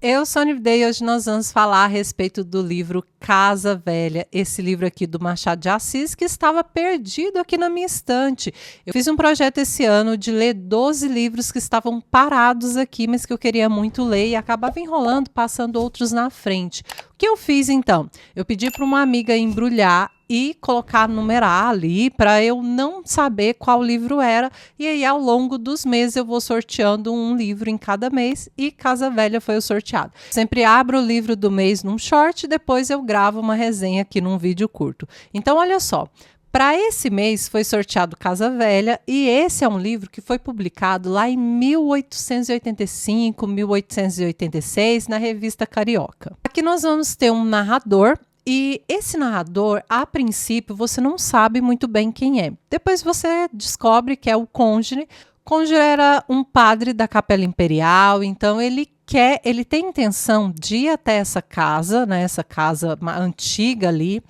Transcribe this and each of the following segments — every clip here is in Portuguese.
Eu sou a Nivdei e hoje nós vamos falar a respeito do livro Casa Velha, esse livro aqui do Machado de Assis que estava perdido aqui na minha estante. Eu fiz um projeto esse ano de ler 12 livros que estavam parados aqui, mas que eu queria muito ler e acabava enrolando, passando outros na frente. O que eu fiz então? Eu pedi para uma amiga embrulhar e colocar, numerar ali, para eu não saber qual livro era, e aí ao longo dos meses eu vou sorteando um livro em cada mês, e Casa Velha foi o sorteado. Sempre abro o livro do mês num short, depois eu gravo uma resenha aqui num vídeo curto. Então olha só, para esse mês foi sorteado Casa Velha, e esse é um livro que foi publicado lá em 1885, 1886, na revista Carioca. Aqui nós vamos ter um narrador, e esse narrador, a princípio, você não sabe muito bem quem é. Depois você descobre que é o Conde. Conde era um padre da Capela Imperial, então ele tem intenção de ir até essa casa, né, essa casa antiga ali,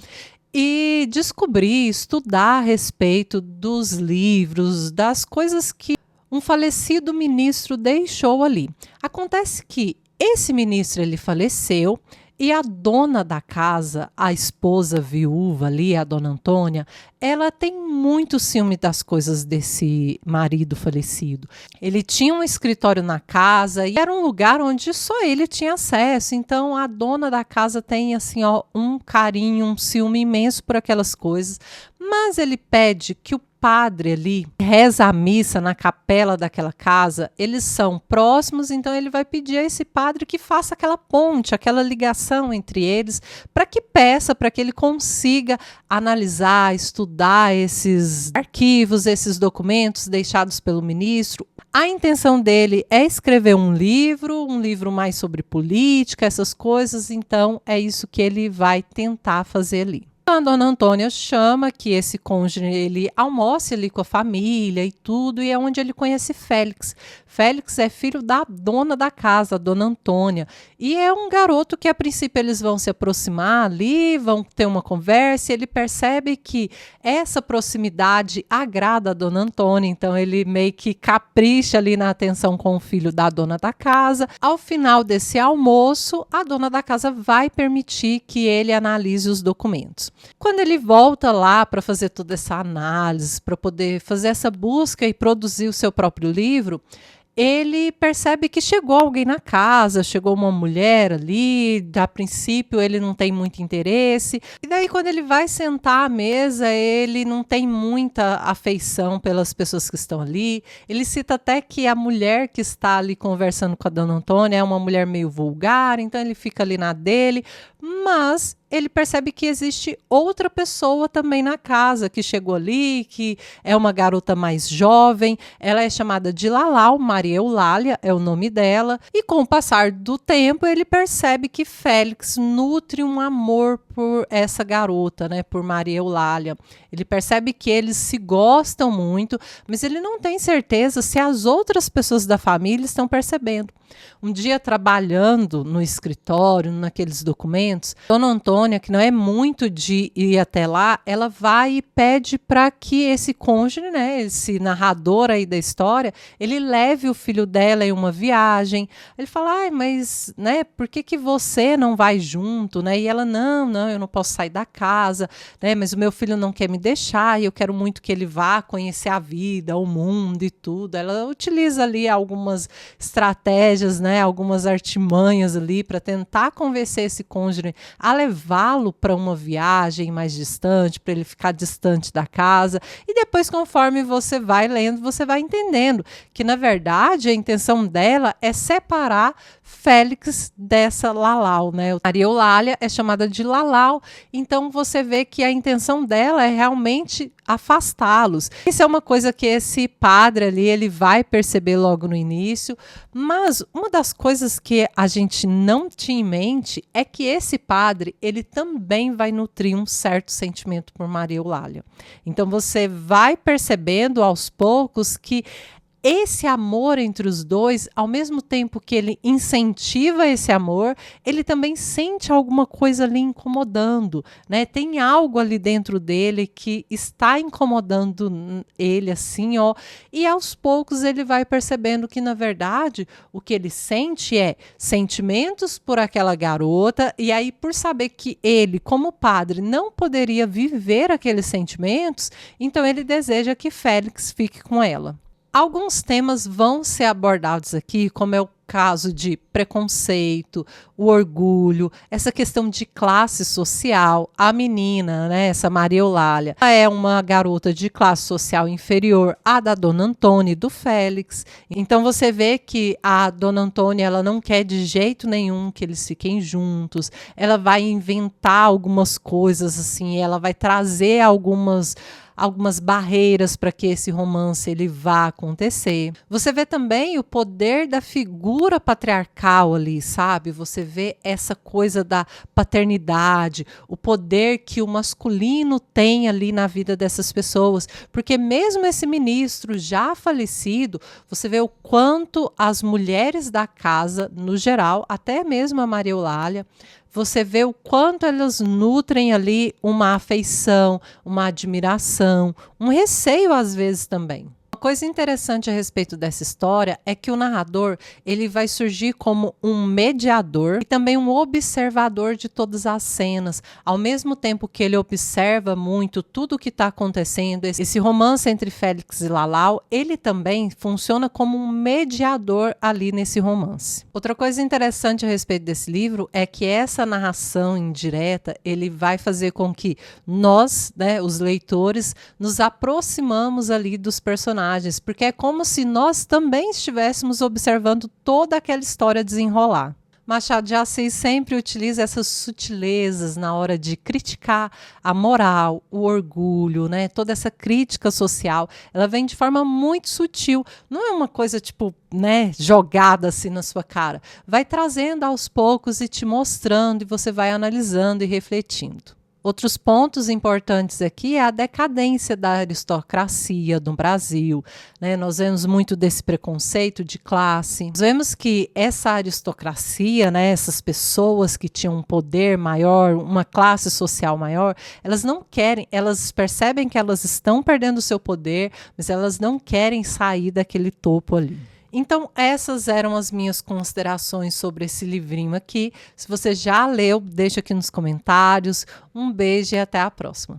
e descobrir, estudar a respeito dos livros, das coisas que um falecido ministro deixou ali. Acontece que esse ministro ele faleceu, e a dona da casa, a esposa viúva ali, a dona Antônia, ela tem muito ciúme das coisas desse marido falecido. Ele tinha um escritório na casa e era um lugar onde só ele tinha acesso. Então a dona da casa tem assim, ó, um carinho, um ciúme imenso por aquelas coisas. Mas ele pede que o padre ali reza a missa na capela daquela casa, eles são próximos, então ele vai pedir a esse padre que faça aquela ponte, aquela ligação entre eles, para que peça, para que ele consiga analisar, estudar esses arquivos, esses documentos deixados pelo ministro. A intenção dele é escrever um livro mais sobre política, essas coisas, então é isso que ele vai tentar fazer ali. A dona Antônia chama que esse cônjuge ele almoce ali com a família e tudo, e é onde ele conhece Félix. Félix é filho da dona da casa, a dona Antônia, e é um garoto que a princípio eles vão se aproximar ali, vão ter uma conversa, e ele percebe que essa proximidade agrada a dona Antônia, então ele meio que capricha ali na atenção com o filho da dona da casa. Ao final desse almoço, a dona da casa vai permitir que ele analise os documentos. Quando ele volta lá para fazer toda essa análise, para poder fazer essa busca e produzir o seu próprio livro, ele percebe que chegou alguém na casa, chegou uma mulher ali, a princípio ele não tem muito interesse, e daí quando ele vai sentar à mesa, ele não tem muita afeição pelas pessoas que estão ali. Ele cita até que a mulher que está ali conversando com a dona Antônia é uma mulher meio vulgar, então ele fica ali na dele, mas ele percebe que existe outra pessoa também na casa que chegou ali, que é uma garota mais jovem. Ela é chamada de Lalau, Maria Eulália é o nome dela. E com o passar do tempo, ele percebe que Félix nutre um amor por essa garota, né, por Maria Eulália. Ele percebe que eles se gostam muito, mas ele não tem certeza se as outras pessoas da família estão percebendo. Um dia, trabalhando no escritório, naqueles documentos, Dona Antônia, que não é muito de ir até lá, ela vai e pede para que esse cônjuge, né, esse narrador aí da história, ele leve o filho dela em uma viagem. Ele fala, mas, né, por que você não vai junto, né? E ela, não, eu não posso sair da casa, né, mas o meu filho não quer me deixar e eu quero muito que ele vá conhecer a vida, o mundo e tudo. Ela utiliza ali algumas estratégias, né, algumas artimanhas ali para tentar convencer esse cônjuge a levá-lo para uma viagem mais distante, para ele ficar distante da casa. E depois, conforme você vai lendo, você vai entendendo que, na verdade, a intenção dela é separar Félix dessa Lalau, né? Maria Eulália é chamada de Lalau, então você vê que a intenção dela é realmente afastá-los. Isso é uma coisa que esse padre ali, ele vai perceber logo no início, mas uma das coisas que a gente não tinha em mente é que esse padre, ele também vai nutrir um certo sentimento por Maria Eulália. Então você vai percebendo aos poucos que esse amor entre os dois, ao mesmo tempo que ele incentiva esse amor, ele também sente alguma coisa ali incomodando, né? Tem algo ali dentro dele que está incomodando ele assim, ó, e aos poucos ele vai percebendo que, na verdade, o que ele sente é sentimentos por aquela garota, e aí, por saber que ele, como padre, não poderia viver aqueles sentimentos, então ele deseja que Félix fique com ela. Alguns temas vão ser abordados aqui, como é o caso de preconceito, o orgulho, essa questão de classe social. A menina, né, essa Maria Eulália, ela é uma garota de classe social inferior à da Dona Antônia e do Félix. Então você vê que a Dona Antônia, ela não quer de jeito nenhum que eles fiquem juntos. Ela vai inventar algumas coisas assim, ela vai trazer algumas barreiras para que esse romance ele vá acontecer. Você vê também o poder da figura patriarcal ali, sabe? Você vê essa coisa da paternidade, o poder que o masculino tem ali na vida dessas pessoas, porque mesmo esse ministro já falecido, você vê o quanto as mulheres da casa, no geral, até mesmo a Maria Eulália, você vê o quanto elas nutrem ali uma afeição, uma admiração, um receio às vezes também. Uma coisa interessante a respeito dessa história é que o narrador ele vai surgir como um mediador e também um observador de todas as cenas. Ao mesmo tempo que ele observa muito tudo o que está acontecendo, esse romance entre Félix e Lalau, ele também funciona como um mediador ali nesse romance. Outra coisa interessante a respeito desse livro é que essa narração indireta, ele vai fazer com que nós, né, os leitores, nos aproximamos ali dos personagens, porque é como se nós também estivéssemos observando toda aquela história desenrolar. Machado de Assis sempre utiliza essas sutilezas na hora de criticar a moral, o orgulho, né? Toda essa crítica social, ela vem de forma muito sutil, não é uma coisa tipo, né, jogada assim na sua cara. Vai trazendo aos poucos e te mostrando, e você vai analisando e refletindo. Outros pontos importantes aqui é a decadência da aristocracia do Brasil, né? Nós vemos muito desse preconceito de classe. Nós vemos que essa aristocracia, né, essas pessoas que tinham um poder maior, uma classe social maior, elas não querem, elas percebem que elas estão perdendo o seu poder, mas elas não querem sair daquele topo ali. Então, essas eram as minhas considerações sobre esse livrinho aqui. Se você já leu, deixa aqui nos comentários. Um beijo e até a próxima.